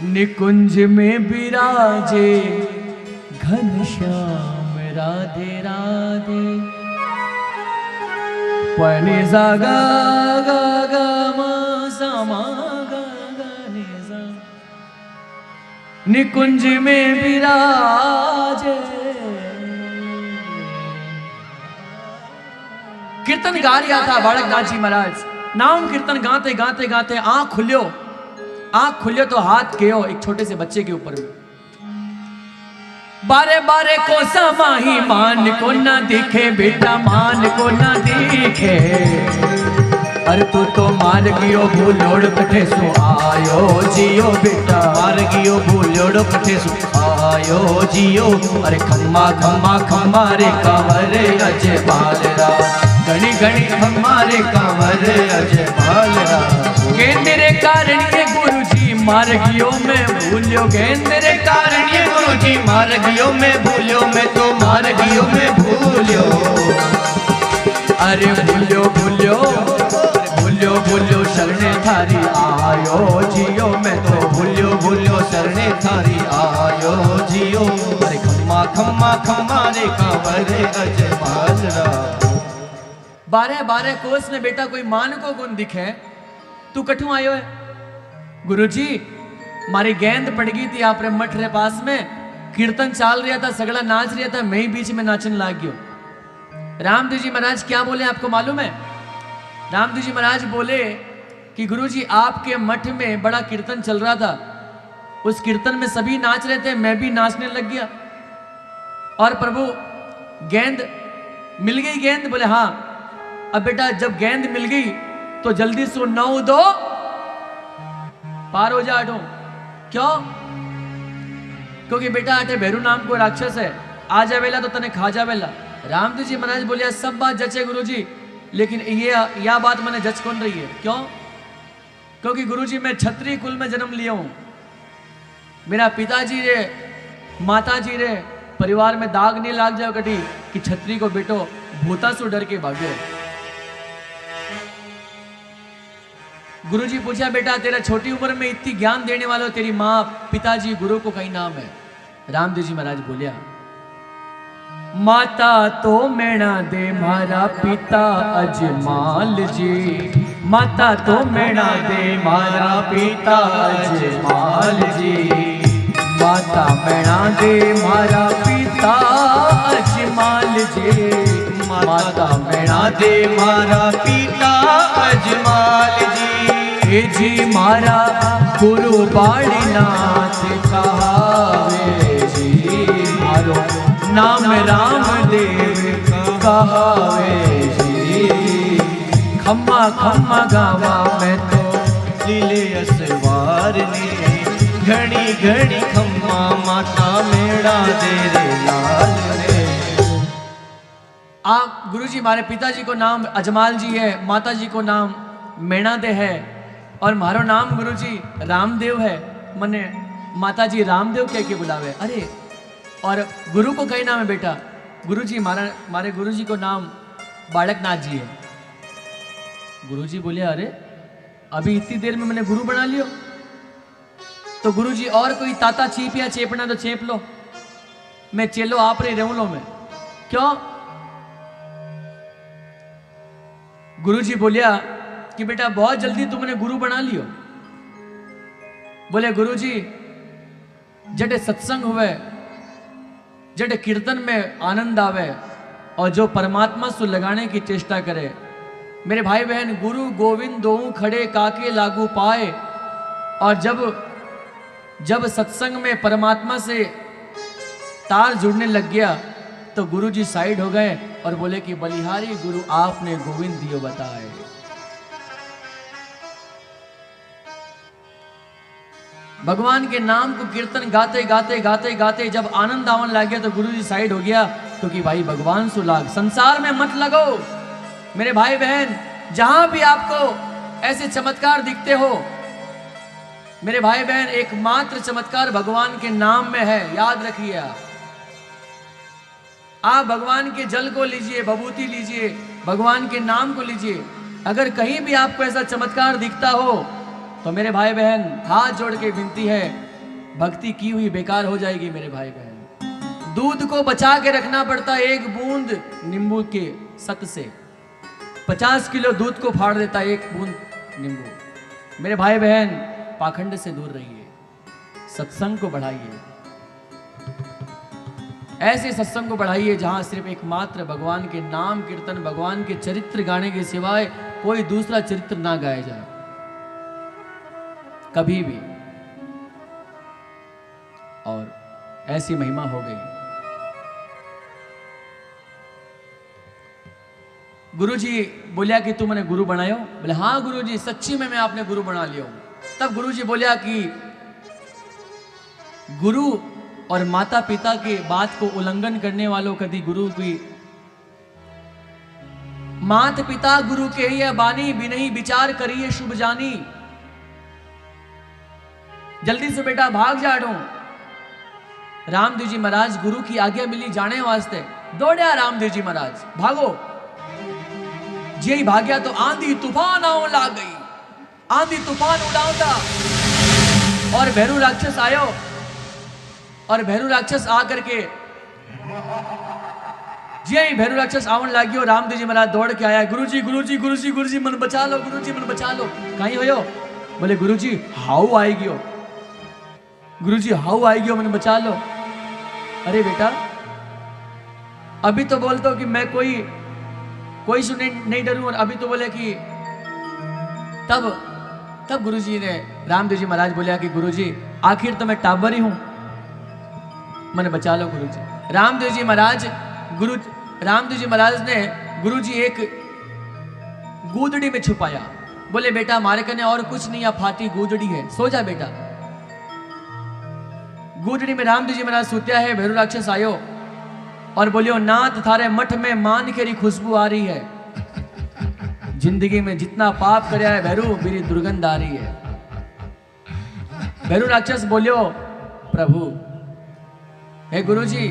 निकुंज में विराजे घनश्याम राधे राधे। पनि सा गा गा गा मा सा मा गा गा नि सा। निकुंज में विराजे। कीर्तन गा रहा था बालक नाथ जी महाराज। नाम कीर्तन गाते गाते गाते आंख खुलियो तो हाथ गयो एक छोटे से बच्चे के ऊपर में। बारे बारे को समाही मान को ना दिखे बेटा, मान को ना दिखे। अरे तू तो मार गियो भूलोड़ कठे सो आयो जियो बेटा, मार गियो भूलोड़ कठे सो आयो जियो। अरे खम्मा खम्मा खम्मा रे कंवर अजय बालरा, घनी घनी खम्मा रे कंवर अजय बालरा। गेंदरे कारण ये गुरु जी मार गियो मैं भूलियो, गेंदरे कारण ये गुरु जी मार गियो मैं भूलियो, मैं तो मार गियो मैं भूलियो। अरे भूलियो भूलियो भूलियो भूलियो शरणे थारी आयो जियो, मैं तो भूलियो भूलियो शरणे थारी आयो जियो। अरे खम्मा खम्मा खम्मा रे कंवर अजय बालरा। 12 कोस में बेटा कोई मान को गुण दिखे, तू कठू आयो है? गुरुजी मारी गेंद पड़ गई थी आप रे मठ रे पास में, कीर्तन चाल रहा था, सगड़ा नाच रहा था, मैं ही बीच में नाचने लग गयो। रामदेव जी महाराज क्या बोले आपको मालूम है? रामदेव जी महाराज बोले कि गुरुजी आपके मठ में बड़ा कीर्तन चल रहा था, उस कीर्तन में सभी नाच रहे थे, मैं भी नाचने लग गया। और प्रभु गेंद मिल गई? गेंद बोले हाँ। अब बेटा जब गेंद मिल गई तो जल्दी से 9-2 पार हो जा आठो। क्यों? क्योंकि बेटा आठे भैरू नाम को राक्षस है, आ जावेला तो तने खा जावेला। रामदेव जी महाराज बोलिया सब बात जचे गुरुजी, लेकिन ये या बात मैंने जच कौन रही है? क्यों? क्योंकि गुरुजी मैं क्षत्रिय कुल में जन्म लिया हूं। मेरा पिताजी रे माताजी रे परिवार में दाग नहीं लाग जाओ कटी कि क्षत्रिय को बेटो भूता से डर के भाग्यो। गुरुजी पूछा बेटा तेरा छोटी उम्र में इतनी ज्ञान देने वाला तेरी माँ पिताजी गुरु को कहीं नाम है? रामदेव जी महाराज बोलिया माता तो मैणा दे मारा पिता अजमाल जी, माता तो मैणा दे मारा पिता अजमाल जी। माता मैणा दे मारा पिता अजमाल जी, माता मैणा दे मारा पिता अजमाल जी। हे जी मारा गुरु बाणीनाथ कहावे जी, मारो नाम रामदेव कहावे जी। खम्मा खम्मा गावा मैं तो लीले असवार ने, घड़ी घड़ी खम्मा माता मेड़ा दे रे लाल रे। आप गुरुजी हमारे पिताजी को नाम अजमाल जी है, माताजी को नाम मेणा दे है, और मारो नाम गुरुजी रामदेव है। मने माताजी रामदेव कह के बुलावे। अरे और गुरु को कई नाम है बेटा? गुरुजी हमारे गुरुजी को नाम बालक नाथ जी है। गुरुजी बोले अरे अभी इतनी देर में मैंने गुरु बना लियो? तो गुरुजी और कोई ताता चीप या चेपना तो चेप लो, मैं चेलो आप रे रहूं लो मैं। क्यों? गुरुजी बोलिया कि बेटा बहुत जल्दी तुमने गुरु बना लियो। बोले गुरुजी जड़े सत्संग हुए, जड़े कीर्तन में आनंद आवे और जो परमात्मा से लगाने की चेष्टा करे, मेरे भाई बहन गुरु गोविंद दोऊ खड़े काके लागू पाए। और जब सत्संग में परमात्मा से तार जुड़ने लग गया तो गुरुजी साइड हो गए और बोले कि बलिहारी गुरु आपने गोविंद दियो बताए। भगवान के नाम को कीर्तन गाते गाते गाते गाते जब आनंद आवन लग गया तो गुरुजी साइड हो गया, क्योंकि भाई भगवान सुलाग संसार में मत लगो। मेरे भाई बहन जहां भी आपको ऐसे चमत्कार दिखते हो, मेरे भाई बहन एकमात्र चमत्कार भगवान के नाम में है, याद रखिए। आप भगवान के जल को लीजिए, भभूति लीजिए, भगवान के नाम को लीजिए। अगर कहीं भी आपको ऐसा चमत्कार दिखता हो तो मेरे भाई बहन हाथ जोड़ के विनती है भक्ति की हुई बेकार हो जाएगी मेरे भाई बहन। दूध को बचा के रखना पड़ता है, एक बूंद नींबू के सत से 50 किलो दूध को फाड़ देता है एक बूंद नींबू। मेरे भाई बहन, पाखंड से दूर रहिए, सत्संग को बढ़ाइए, ऐसे सत्संग को बढ़ाइए जहां सिर्फ एकमात्र भगवान के नाम कीर्तन, भगवान के चरित्र गाने के सिवाय कोई दूसरा चरित्र ना गाया जाए कभी भी। और ऐसी महिमा हो गई। गुरुजी बोलिया कि तू मैंने गुरु बनायो? बोले हाँ गुरुजी, सच्ची में मैं आपने गुरु बना लिया हूं। तब गुरुजी बोलिया कि गुरु और माता पिता के बात को उल्लंघन करने वालों कभी गुरु की मात पिता गुरु के ही बानी, बिनही विचार करिए शुभ जानी। जल्दी से बेटा भाग जाड़ो। रामदेव जी महाराज गुरु की आज्ञा मिली जाने वास्ते दौड़या रामदेव जी महाराज, भागो। जे ही भाग्या तो आंधी तूफान आओ लाग गई, आंधी तूफान उड़ाता और भैरू राक्षस आयो। और भैरू राक्षस आकर के जे ही भैरू राक्षस आवन लागियो, रामदेव जी महाराज दौड़ के आया, गुरुजी गुरुजी गुरुजी गुरुजी मन बचा लो, गुरुजी मन बचा लो। कहीं होयो? बोले गुरुजी हाउ आई गयो, गुरुजी हाउ आई गयो, मन बचा लो। अरे बेटा अभी तो बोलते हो कि मैं कोई सुने नहीं डरूं, और अभी तो बोले कि तब गुरुजी ने, रामदेव जी महाराज बोलिया कि गुरुजी आखिर तो मैं टाबर ही हूं, मैंने बचा लो गुरुजी। रामदेव जी महाराज ने गुरुजी एक गूदड़ी में छुपाया। बोले बेटा हमारे कने और कुछ नहीं, या फाटी गूदड़ी है, सो जा बेटा। गूदड़ी में रामदेव जी महाराज सुत्या है। भैरू राक्षस आयो और बोलियो नाथ थारे मठ में मान केरी खुशबू आ रही है। जिंदगी में जितना पाप करया है भैरू, मेरी दुर्गंध आ रही है। भैरू राक्षस बोलियो प्रभु हे गुरुजी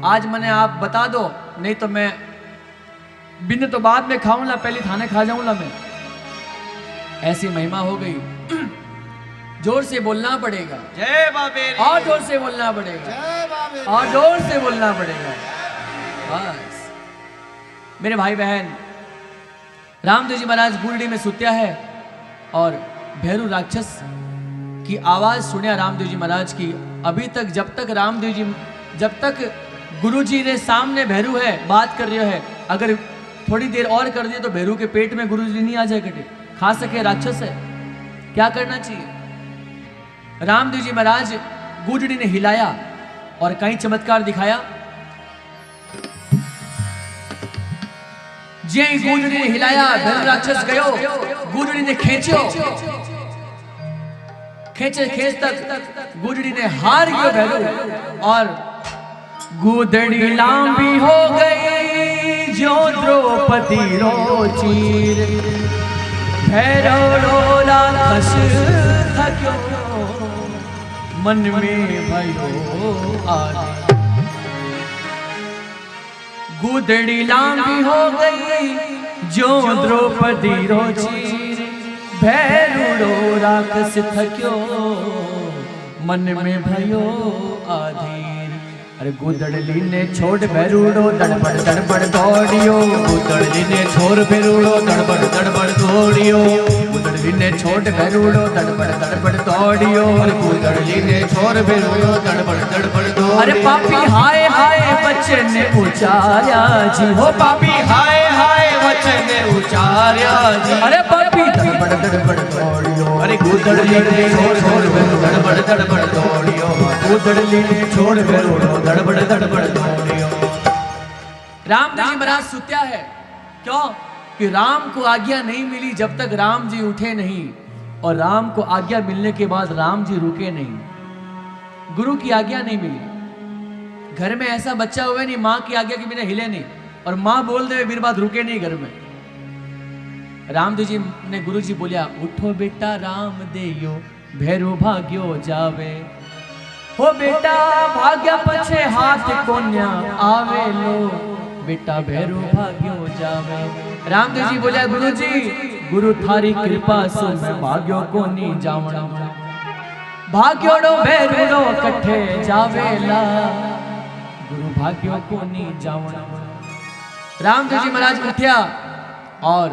आज मने आप बता दो, नहीं तो मैं बिन तो बाद में खाऊंगा, पहले थाने खा जाऊंगा मैं। ऐसी महिमा हो गई। जोर से बोलना पड़ेगा, जय बाबे, और जोर से बोलना पड़ेगा, जय बाबे, और जोर से बोलना पड़ेगा। बस मेरे भाई बहन, रामदेव जी महाराज गुरडी में सुत्या है और भैरू राक्षस की आवाज सुनिया रामदेव जी महाराज की। अभी तक जब तक गुरुजी ने सामने भैरू है बात कर रहे है, अगर थोड़ी देर और कर दिए तो भैरू के पेट में गुरुजी नहीं आ जाए कटे, खा सके, राक्षस है। क्या करना चाहिए? रामदेव जी महाराज गुरुजी ने हिलाया और कहीं चमत्कार दिखाया। जे गुरुजी ने हिलाया, भैरू राक्षस गयो, गुरुजी ने खींचे तक गुरुजी ने हार गयो भैरू, और गुदड़ी लांबी हो गई जो द्रौपदी रो चीर। भैरव राक्षस थक्यो मन में भयो आदि। गुदड़ी लांबी हो गई जो द्रौपदी रो चीर। भैरव राक्षस थक्यो मन में भयो आधीर। अरे गुदड़ली ने छोड़ भैरूड़ो दड़बड़ दड़बड़ दौड़ियो। गुदड़ली ने छोड़ भैरूड़ो दड़बड़ दड़बड़ दौड़ियो। गुदड़ली ने छोड़ भैरूड़ो दड़बड़ दड़बड़ दौड़ियो। गुदड़ली ने छोड़ भैरूड़ो दड़बड़ दड़बड़ दौड़ियो। अरे पापी हाय हाय बच्चे ने उचार्या जी, हो पापी हाय हाय बच्चे ने उचार्या जी। अरे पापी दड़बड़ दड़बड़ दौड़ियो। अरे गुदड़ली ने छोड़ भैरूड़ो दड़बड़ दड़बड़ दौड़ियो। गुदड़ली ने छोड़ भैरूड़ो दड़बड़ दड़बड़ दौड़ियो। रामदेव जी महाराज सुत्या है, क्यों? कि राम को आज्ञा नहीं मिली जब तक राम जी उठे नहीं, और राम को आज्ञा मिलने के बाद राम जी रुके नहीं। गुरु की आज्ञा नहीं मिली। घर में ऐसा बच्चा हुआ नहीं मां की आज्ञा के बिना हिले नहीं, और मां बोल दे फिर बात रुके नहीं घर में। रामदेव जी ने गुरु जी बोलिया, उठो बेटा राम देयो भैरू भाग्यो जावे। हो बेटा भाग्य पछे हाथ कोन्या आवे लो, बेटा भैरू भाग्यो जावे। रामदेव जी बोला गुरुजी गुरु थारी कृपा सो मैं भाग्यो को नहीं जावण। भाग्योड़ो भैरूड़ो कट्ठे जावेला गुरु भाग्यो को नी जावना। रामदेव जी महाराज उठ्या और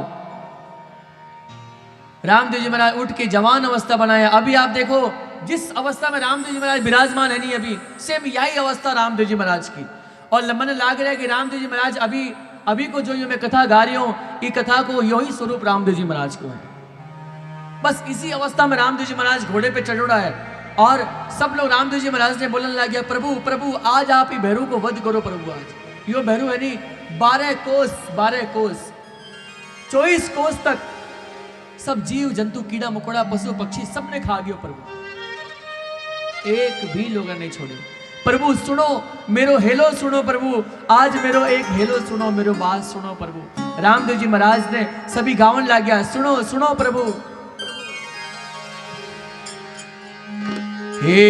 रामदेव जी महाराज उठ के जवान अवस्था बनाया। अभी आप देखो जिस अवस्था में रामदेव जी महाराज विराजमान है नहीं, अभी सेम यही अवस्था रामदेव जी महाराज की। और मन लाग रहा है कि रामदेव जी महाराज अभी को जो मैं कथा गा रही हूं, ये कथा को यही स्वरूप रामदेव जी महाराज को है। बस इसी अवस्था में रामदेव जी महाराज घोड़े पे चढ़ है और सब लोग रामदेव जी महाराज ने बोलने लग गया, प्रभु प्रभु आज आप ही भैरू को वध करो प्रभु। आज यो भैरू है नहीं 12 कोस 24 कोस तक सब जीव जंतु कीड़ा मकोड़ा पशु पक्षी सबने खा गयो प्रभु, एक भी लोग नहीं छोड़े। प्रभु सुनो मेरो हेलो सुनो प्रभु, आज मेरो एक हेलो सुनो, मेरो बात सुनो प्रभु। रामदेव जी महाराज ने सभी गावन ला गया, सुनो सुनो प्रभु। हे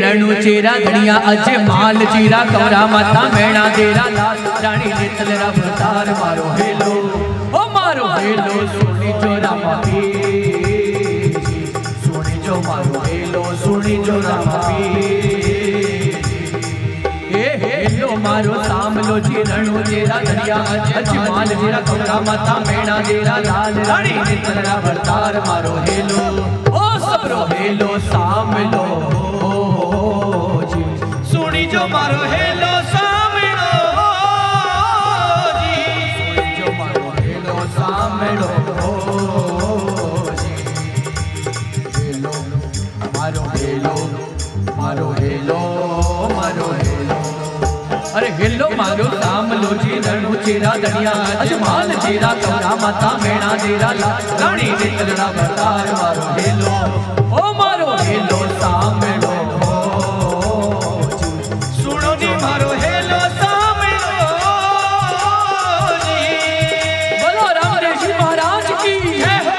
रणु चेरा धनिया अजमाल चीरा कवरा माता मैणा देरा रानी नेतल रफ्तार मारो हेलो ओ मारो हेलो सुनी जो रामा पी सुनी जो मारो हेलो सुनी जो रामा पी हेलो मारो सामलो जी रणु चेरा धनिया अजमाल चीरा कवरा माता मैणा देरा लाल रानी नेतल रफ्तार मारो हेलो हेलो सामलो जी सुनी जो मारो हेलो सामलो जी सुनी जो मारो हेलो सामलो जी हेलो मारो हेलो मारो हेलो मारो हेलो अरे हेलो मारो सामलो जी रणु चेरा धनिया अजमाल चेरा कवरा माता मैणा देरा रानी नेतल रफ्तार मारो हेलो ओ मारो हेलो सामलो सुनो जी मारो हेलो सामलो जी। बोलो रामदेव जी महाराज की जय हो।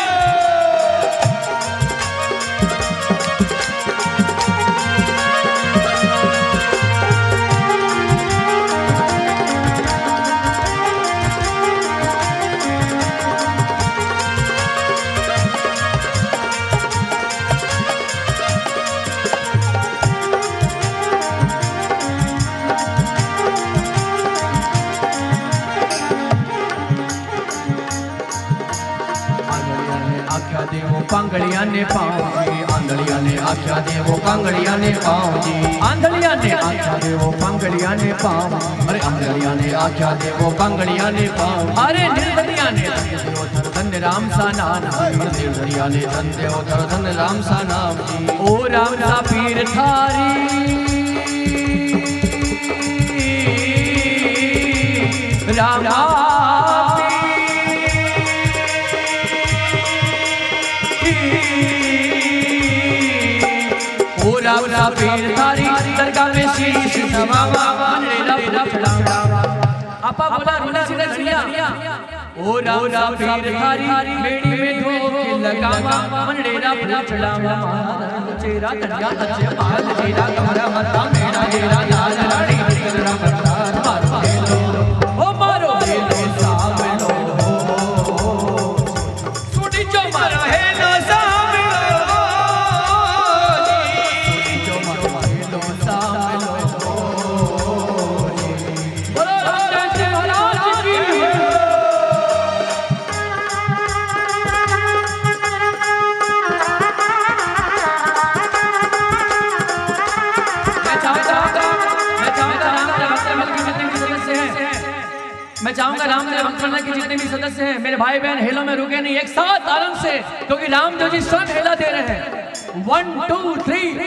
कांगड़िया ने पाँव जी आंधड़िया ने आख्या दे वो कांगड़िया ने पाँव जी आंधड़िया ने आख्या दे वो कांगड़िया ने पाँव अरे आंधड़िया ने आख्या दे वो कांगड़िया ने पाँव अरे निर्दलिया ने धन्य राम सा नाम निर्दलिया ने धन्य धन्य राम सा नाम ओ राम सा पीर थारी राम रावला पीर थारी दरगाह में शीश नवावा मनरेरा चढ़ावा आपा बोला रुला सीधा चिड़िया ओ रावला पीर थारी बेड़ी में धोके लगावा मनरेरा चढ़ावा चेरा दरिया अच्छे माल चेरा कमरा मता मेरा डेरा लाल रानी तेरा प्रताप मारो हेलो ओ मारो हेलो सामलो सुनी जो मारो हेलो मैं चाहूंगा रामदेव अंकल के जितने भी सदस्य हैं मेरे भाई बहन हेलो में रुके नहीं, एक साथ आनंद से, क्योंकि रामदेव जी स्वयं हेला दे रहे हैं। 1 2 3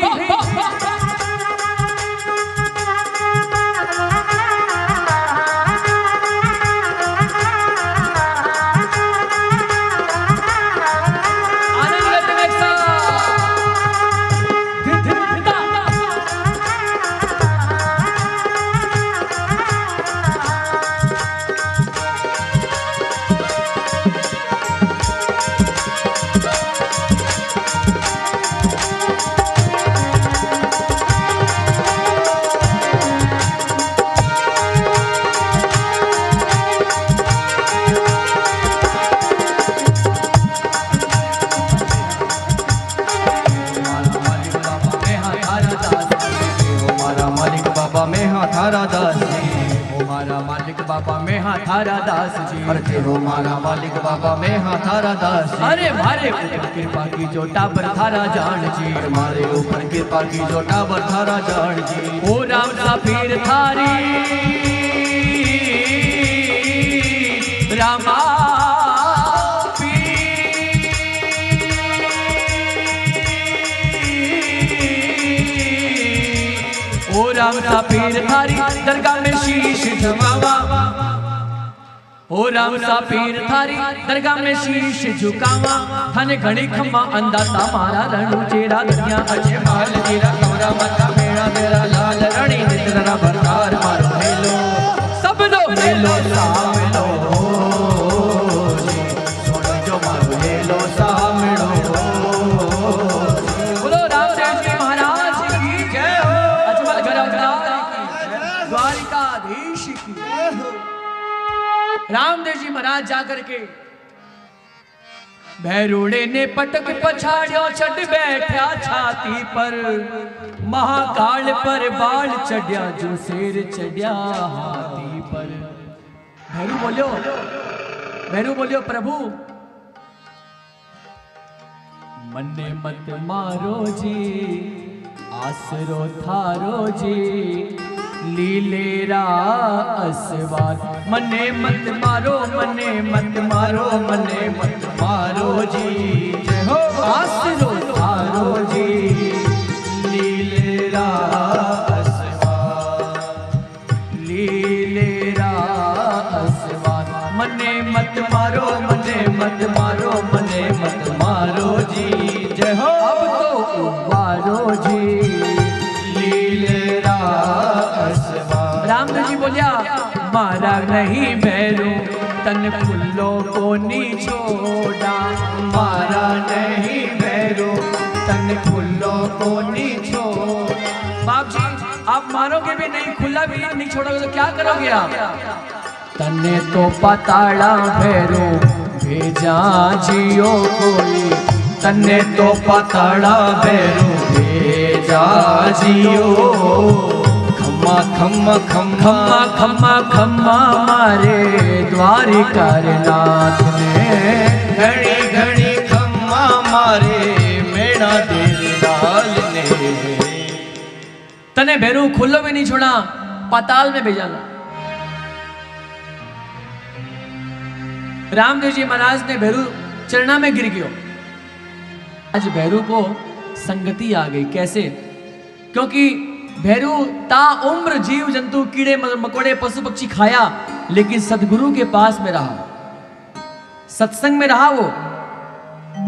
मैं हाँ थारा दास जी, ओ मारा मालिक बाबा मैं हाँ थारा दास जी, अरे हो मारा मालिक बाबा मैं हाँ थारा दास जी। अरे मारे ऊपर कृपा की जो टाबर थारा जान जी, मारे ऊपर कृपा की जो टाबर थारा जान जी। ओ राम सा पीर थारी रामा राम सा पीर थारी दरगाह में शीश झुकावा, ओ राम सा पीर थारी दरगाह में शीश झुकावा, थाने घड़ी खम्मा अंदाता मारा रणु चेरा दुनिया अजय माल तेरा कमरा मता मेरा मेरा लाल रणी निद्रा भरतार मारो हेलो सब लोग हेलो सामलो सुनो जो मारो हेलो सामलो। बोलो रामदेव जी महाराज की जय हो, अजमल द्वारिकाधीश की। रामदेव जी महाराज जाकर के भैरूड़े ने पटक पछाड़ियो छड़ बैठा छाती पर, महाकाल पर बाल चढ़िया जो शेर चढ़िया हाथी पर। भैरू बोलियो प्रभु मन्ने मत मारो जी आसरो थारो जी, लीलेरा असवार मने मत मारो मने मत मारो मने मत मारो जी, जय हो आसरो थारो जी लीलेरा असवार, लीलेरा असवार मने मत मारो मने मत मारो मने मत मारो जी, जय हो अब तो उबारो जी लीलेरा असवार। रामदेव जी बोलिया मारा नहीं भैरू तन फुल्लो को नी छोड़ा, मारा नहीं भैरू तन फुल्लो को नी छोड़ा। बाप जी आप मारोगे भी नहीं, खुला भी नहीं छोड़ोगे तो क्या करोगे आप? तने तो पताड़ा भैरू भेजा जियो कोई, तने तो पताड़ा भैरू भेजा जियो, खम्मा खम्मा खम्मा खम्मा खम्मा मारे द्वारिकार नाथ ने, घड़ी घड़ी खम्मा मारे मेरा दिल डाल ने। तने भैरू खुल्लो भी नहीं छोड़ा, पाताल में भेजा। रामदेव जी महाराज ने भैरू चरना में गिर गयो। आज भैरू को संगति आ गई। कैसे? क्योंकि भैरू ता उम्र जीव जंतु कीड़े मकोड़े पशु पक्षी खाया, लेकिन सदगुरु के पास में रहा, सत्संग में रहा, वो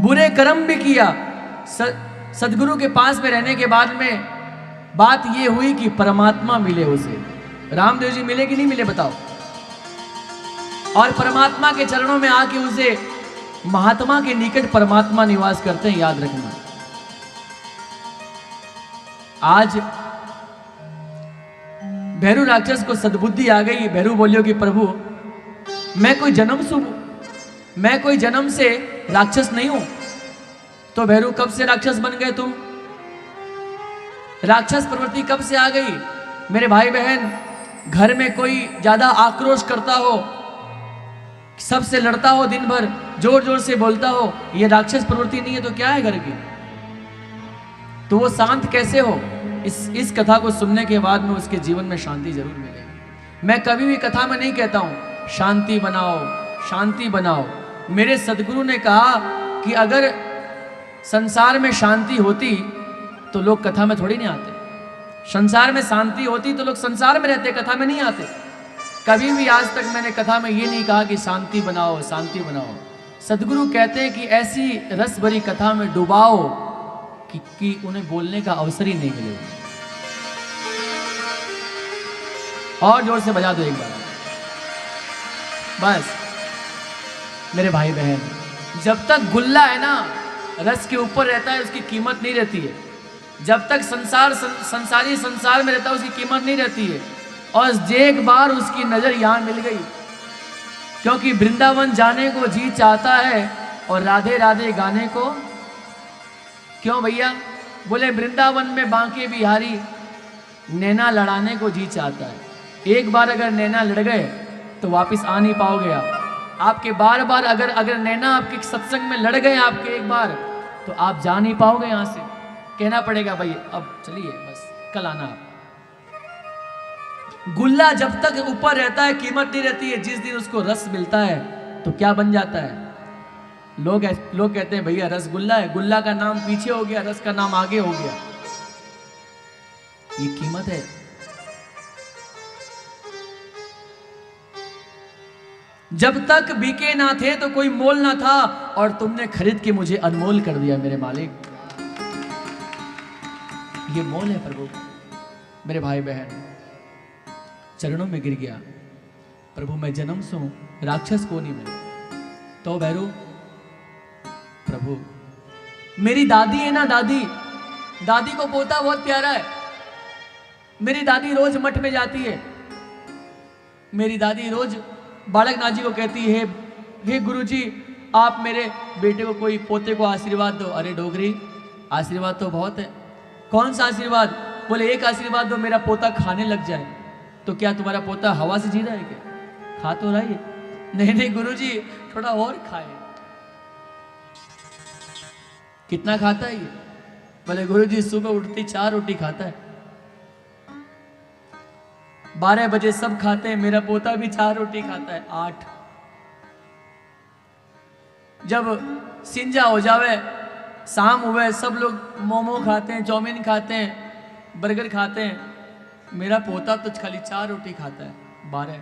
बुरे कर्म भी किया। सदगुरु के पास में रहने के बाद में बात ये हुई कि परमात्मा मिले उसे। रामदेव जी मिले कि नहीं मिले बताओ? और परमात्मा के चरणों में आके उसे महात्मा के निकट परमात्मा निवास करते हैं, याद रखना। आज भैरू राक्षस को सद्बुद्धि आ गई। भैरू बोलियो कि प्रभु मैं कोई जन्म से राक्षस नहीं हूं। तो भैरू कब से राक्षस बन गए तुम? राक्षस प्रवृत्ति कब से आ गई? मेरे भाई बहन, घर में कोई ज्यादा आक्रोश करता हो, सबसे लड़ता हो, दिन भर जोर जोर से बोलता हो, ये राक्षस प्रवृत्ति नहीं है तो क्या है घर की? तो वो शांत कैसे हो? इस कथा को सुनने के बाद में उसके जीवन में शांति जरूर मिलेगी। मैं कभी भी कथा में नहीं कहता हूं शांति बनाओ शांति बनाओ। मेरे सदगुरु ने कहा कि अगर संसार में शांति होती तो लोग कथा में थोड़ी नहीं आते। संसार में शांति होती तो लोग संसार में रहते, कथा में नहीं आते। कभी भी आज तक मैंने कथा में ये नहीं कहा कि शांति बनाओ शांति बनाओ। सदगुरु कहते हैं कि ऐसी रस भरी कथा में डुबाओ कि उन्हें बोलने का अवसर ही नहीं मिलेगा। और जोर से बजा दो एक बार बस। मेरे भाई बहन, जब तक गुल्ला है ना रस के ऊपर रहता है उसकी कीमत नहीं रहती है। जब तक संसारी संसार में रहता है उसकी कीमत नहीं रहती है। और एक बार उसकी नजर यहाँ मिल गई, क्योंकि वृंदावन जाने को जी चाहता है और राधे राधे गाने को। क्यों भैया? बोले वृंदावन में बांके बिहारी नैना लड़ाने को जी चाहता है। एक बार अगर नैना लड़ गए तो वापस आ नहीं पाओगे आप। आपके बार बार अगर नैना आपके सत्संग में लड़ गए आपके एक बार, तो आप जा नहीं पाओगे यहाँ से। कहना पड़ेगा भाई अब चलिए, बस कल आना आप। गुल्ला जब तक ऊपर रहता है कीमत नहीं रहती है, जिस दिन उसको रस मिलता है तो क्या बन जाता है। लोग कहते हैं भैया रसगुल्ला है, गुल्ला का नाम पीछे हो गया, रस का नाम आगे हो गया। ये कीमत है। जब तक बिके ना थे तो कोई मोल ना था, और तुमने खरीद के मुझे अनमोल कर दिया मेरे मालिक। ये मोल है प्रभु। मेरे भाई बहन चरणों में गिर गया, प्रभु मैं जन्म सो राक्षस को नहीं मैं तो भैरू। प्रभु मेरी दादी है ना, दादी को पोता बहुत प्यारा है। मेरी दादी रोज मठ में जाती है। मेरी दादी रोज बालक नाथ जी को कहती है, हे गुरुजी आप मेरे बेटे को कोई पोते को आशीर्वाद दो। अरे डोगरी आशीर्वाद तो बहुत है। कौन सा आशीर्वाद? बोले एक आशीर्वाद दो, मेरा पोता खाने लग जाए। तो क्या तुम्हारा पोता हवा से जी रहा है क्या? खा तो रहा है। नहीं गुरुजी थोड़ा और खाए। कितना खाता है ये? बोले गुरुजी सुबह उठती 4 रोटी खाता है, 12 बजे सब खाते हैं, मेरा पोता भी 4 रोटी खाता है, 8। जब सिंजा हो जावे, शाम हुए, सब लोग मोमो खाते हैं, चाउमीन खाते हैं, बर्गर खाते हैं, मेरा पोता तो खाली 4 रोटी खाता है, 12।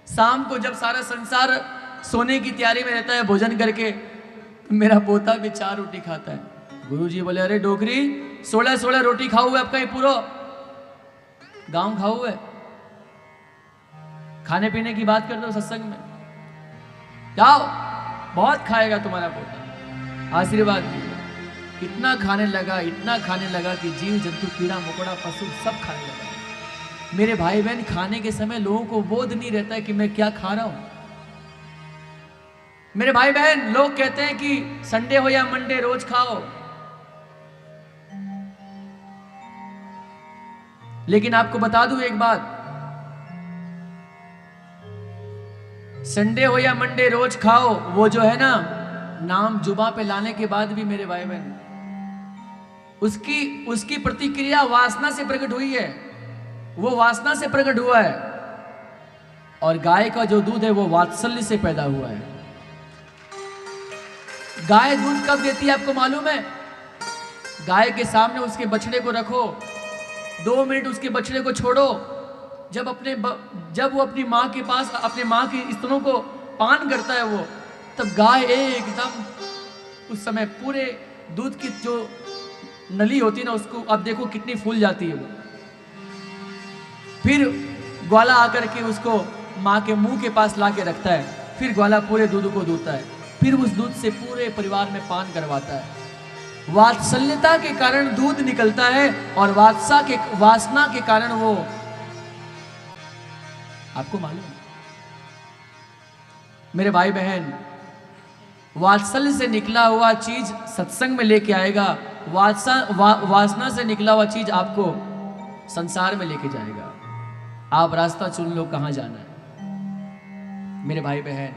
शाम को जब सारा संसार सोने की तैयारी में रहता है भोजन करके, मेरा पोता भी 4 रोटी खाता है। गुरुजी बोले अरे डोकरी 16 रोटी खाओ हुए आपका ये पूरा गांव खाओ हुए। खाने पीने की बात करते हो सत्संग में, जाओ बहुत खाएगा तुम्हारा पोता। आशीर्वाद दीजिए। इतना खाने लगा कि जीव जंतु कीड़ा मकोड़ा पशु सब खाने लगा। मेरे भाई बहन खाने के समय लोगों को बोध नहीं रहता है कि मैं क्या खा रहा हूं। मेरे भाई बहन लोग कहते हैं कि संडे हो या मंडे रोज खाओ, लेकिन आपको बता दूं एक बात, संडे हो या मंडे रोज खाओ, वो जो है ना नाम जुबा पे लाने के बाद भी मेरे भाई बहन उसकी प्रतिक्रिया वासना से प्रकट हुई है। वो वासना से प्रकट हुआ है। और गाय का जो दूध है वो वात्सल्य से पैदा हुआ है। गाय दूध कब देती है आपको मालूम है? गाय के सामने उसके बछड़े को रखो, 2 मिनट उसके बछड़े को छोड़ो, जब वो अपनी माँ के पास अपने माँ की स्तनों को पान करता है वो, तब गाय एकदम उस समय पूरे दूध की जो नली होती है ना उसको अब देखो कितनी फूल जाती है वो। फिर ग्वाला आकर के उसको माँ के मुंह के पास ला के रखता है, फिर ग्वाला पूरे दूध को दूता है, फिर उस दूध से पूरे परिवार में पान करवाता है। वात्सल्यता के कारण दूध निकलता है और वासना के कारण वो, आपको मालूम है मेरे भाई बहन, वात्सल्य से निकला हुआ चीज सत्संग में लेके आएगा, वासना से निकला हुआ चीज आपको संसार में लेके जाएगा। आप रास्ता चुन लो कहां जाना है। मेरे भाई बहन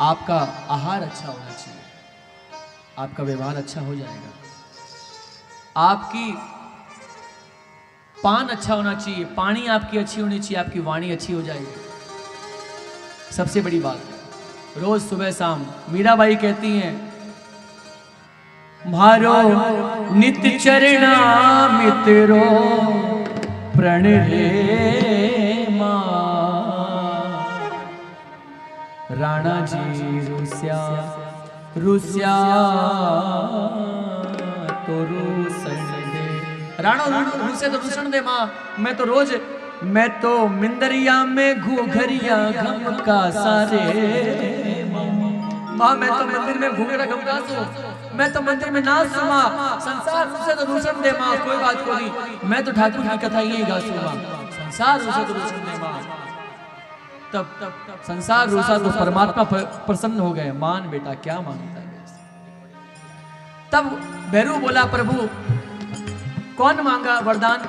आपका आहार अच्छा होना चाहिए, आपका व्यवहार अच्छा हो जाएगा, आपकी पान अच्छा होना चाहिए, पानी आपकी अच्छी होनी चाहिए, आपकी वाणी अच्छी हो जाएगी। सबसे बड़ी बात है रोज सुबह शाम मीराबाई कहती हैं, मारो नित चरणा मित्रो प्रण रे राणा जी रुस्या तो रूसन दे, राणो रूसे तो रूसन दे माँ। मैं तो मिंदरिया में घूघरिया घम का सारे माँ, मैं तो मंदिर में घूघरा घम का सो, मैं तो मंदिर में नाच सुमा, संसार रूसे तो रूसन दे माँ। कोई बात को नहीं, मैं तो ठाकुर की कथा यही गा सुमा, संसार रूसे तो रूसन दे माँ। तब संसार रूसा तो परमात्मा प्रसन्न हो गए, मान बेटा क्या मांगता है। तब भैरू बोला प्रभु कौन मांगा वरदान?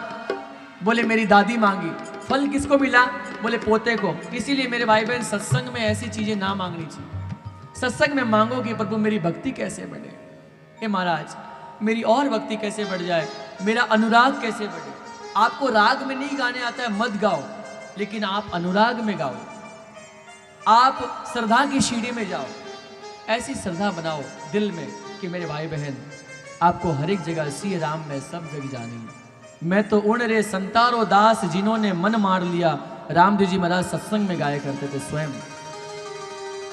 बोले मेरी दादी मांगी। फल किसको मिला? बोले पोते को। इसीलिए मेरे भाई बहन सत्संग में ऐसी चीजें ना मांगनी चाहिए। सत्संग में मांगो कि प्रभु मेरी भक्ति कैसे बढ़े, हे महाराज मेरी और भक्ति कैसे बढ़ जाए, मेरा अनुराग कैसे बढ़े। आपको राग में नहीं गाने आता है मत गाओ, लेकिन आप अनुराग में गाओ, आप श्रद्धा की सीढ़ी में जाओ। ऐसी श्रद्धा बनाओ दिल में कि मेरे भाई बहन आपको हर एक जगह सी राम में सब जगह जानी। मैं तो उड़ रे संतारो दास जिन्होंने मन मार लिया, रामदेव जी महाराज सत्संग में गाया करते थे स्वयं।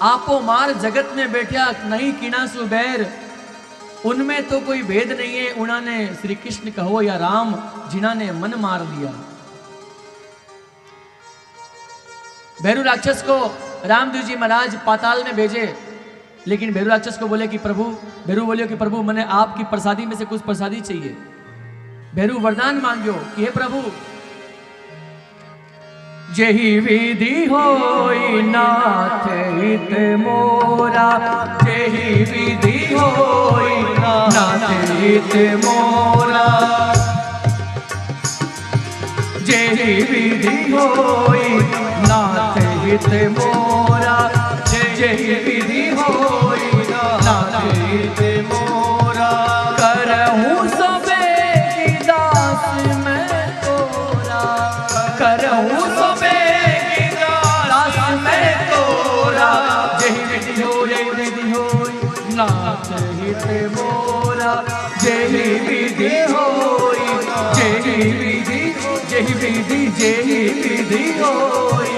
आपो मार जगत में बैठा नहीं किना सुबैर, उनमें तो कोई भेद नहीं है, उन्होंने श्री कृष्ण कहो या राम जिन्होंने मन मार लिया। भैरू राक्षस को रामदेव जी महाराज पाताल में भेजे, लेकिन भैरू राक्षस को बोले कि प्रभु, भैरू बोले कि प्रभु मैंने आपकी प्रसादी में से कुछ प्रसादी चाहिए। भैरू वरदान मांगियो कि हे प्रभु जेहि विधि होई नाथ हित मोरा, जेहि विधि होई नाथ हित मोरा, जेहि विधि होई नाथ हित मोरा, जेहि विधि होई नाथ हित मोरा। करहूँ सबे की दास मैं तोरा, करहूँ सबे की दास मैं तोरा, जेहि विधि होई नाथ हित मोरा, जेहि विधि होई, जेहि विधि, जेहि विधि, जेहि विधि होई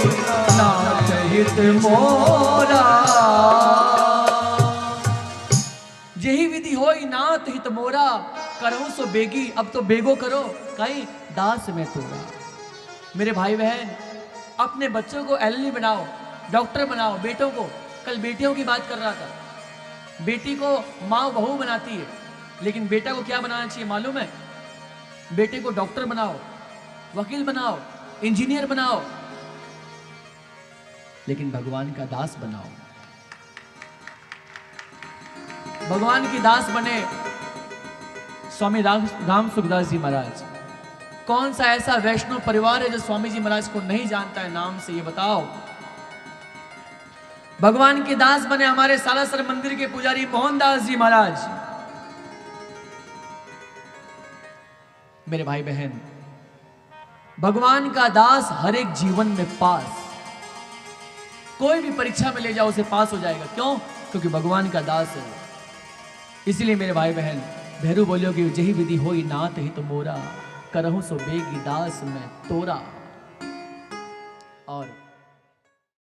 नाथ हित मोरा। जेहि विधि होई नाथ हित मोरा, करहूँ सो बेगी, अब तो बेगो करो कहीं दास में तोरा। मेरे भाई बहन अपने बच्चों को एलएलबी बनाओ, डॉक्टर बनाओ, बेटों को, कल बेटियों की बात कर रहा था, बेटी को माँ बहू बनाती है, लेकिन बेटा को क्या बनाना चाहिए मालूम है? बेटे को डॉक्टर बनाओ, वकील बनाओ, इंजीनियर बनाओ, लेकिन भगवान का दास बनाओ। भगवान की दास बने स्वामी राम सुखदास जी महाराज। कौन सा ऐसा वैष्णव परिवार है जो स्वामी जी महाराज को नहीं जानता है नाम से, ये बताओ। भगवान के दास बने हमारे सालासर मंदिर के पुजारी मोहनदास जी महाराज। मेरे भाई बहन भगवान का दास हर एक जीवन में पास, कोई भी परीक्षा में ले जाओ उसे पास हो जाएगा। क्यों? क्योंकि भगवान का दास है। इसलिए मेरे भाई बहन भैरू बोलियो कि जेहि विधि होई नाथ हित मोरा, करहूँ सो बेगी दास में तोरा। और